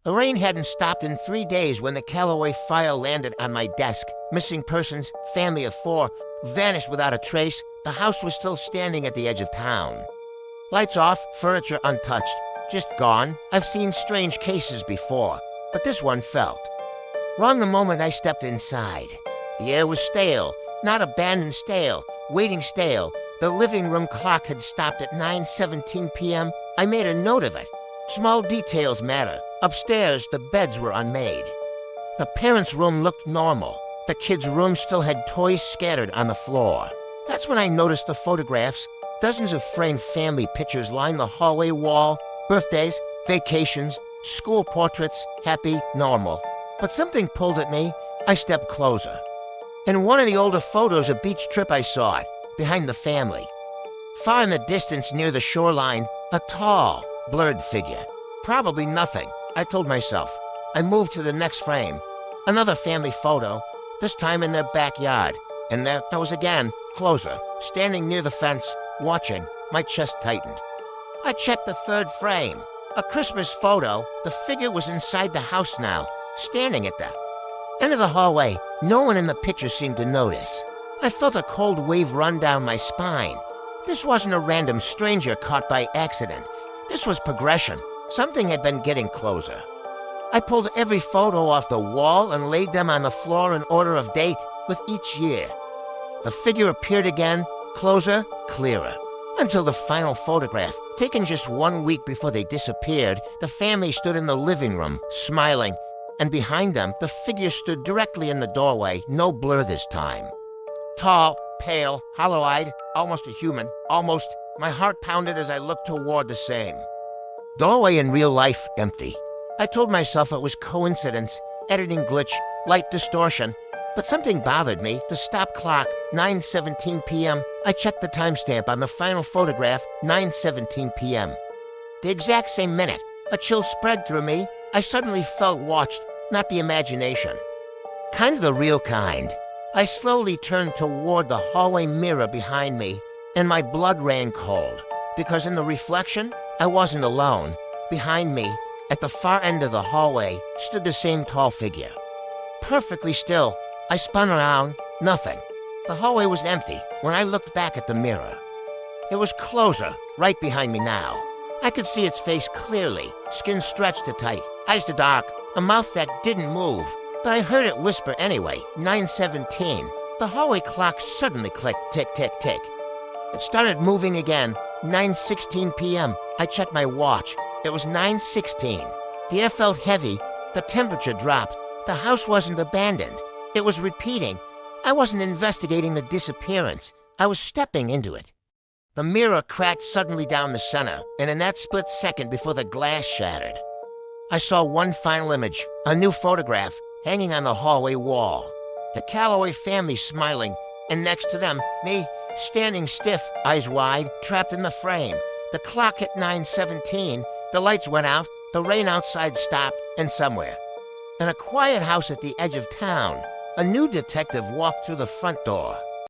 The rain hadn't stopped in 3 days when the Calloway file landed on my desk. Missing persons, family of 4, vanished without a trace. The house was still standing at the edge of town. Lights off, furniture untouched. Just gone. I've seen strange cases before, but this one felt wrong the moment I stepped inside. The air was stale, not abandoned stale, waiting stale. The living room clock had stopped at 9:17 p.m. I made a note of it. Small details matter. Upstairs, the beds were unmade. The parents' room looked normal. The kids' room still had toys scattered on the floor. That's when I noticed the photographs. Dozens of framed family pictures lined the hallway wall. Birthdays, vacations, school portraits, happy, normal. But something pulled at me. I stepped closer. In one of the older photos, a beach trip, I saw it, behind the family. Far in the distance near the shoreline, a tall, blurred figure. Probably nothing, I told myself. I moved to the next frame. Another family photo, this time in their backyard. And there I was again, closer, standing near the fence, watching. My chest tightened. I checked the third frame. A Christmas photo. The figure was inside the house now, standing at the end of the hallway. No one in the picture seemed to notice. I felt a cold wave run down my spine. This wasn't a random stranger caught by accident. This was progression. Something had been getting closer. I pulled every photo off the wall and laid them on the floor in order of date, with each year. The figure appeared again, closer, clearer, until the final photograph, taken just 1 week before they disappeared. The family stood in the living room, smiling, and behind them, the figure stood directly in the doorway, no blur this time. Tall, pale, hollow-eyed, almost a human, almost. My heart pounded as I looked toward the same. Doorway in real life, empty. I told myself it was coincidence, editing glitch, light distortion, but something bothered me. The stop clock, 9:17 p.m. I checked the timestamp on the final photograph, 9:17 p.m. The exact same minute. A chill spread through me. I suddenly felt watched, not the imagination. Kind of the real kind. I slowly turned toward the hallway mirror behind me, and my blood ran cold, because in the reflection, I wasn't alone. Behind me, at the far end of the hallway, stood the same tall figure. Perfectly still, I spun around, nothing. The hallway was empty when I looked back at the mirror. It was closer, right behind me now. I could see its face clearly, skin stretched to tight, eyes to dark, a mouth that didn't move. But I heard it whisper anyway, 9:17. The hallway clock suddenly clicked, tick, tick, tick. It started moving again, 9:16 p.m. I checked my watch. It was 9:16. The air felt heavy. The temperature dropped. The house wasn't abandoned. It was repeating. I wasn't investigating the disappearance. I was stepping into it. The mirror cracked suddenly down the center, and in that split second before the glass shattered, I saw one final image, a new photograph, hanging on the hallway wall. The Calloway family smiling, and next to them, me, standing stiff, eyes wide, trapped in the frame. The clock hit 9:17, the lights went out, the rain outside stopped, and somewhere, in a quiet house at the edge of town, a new detective walked through the front door.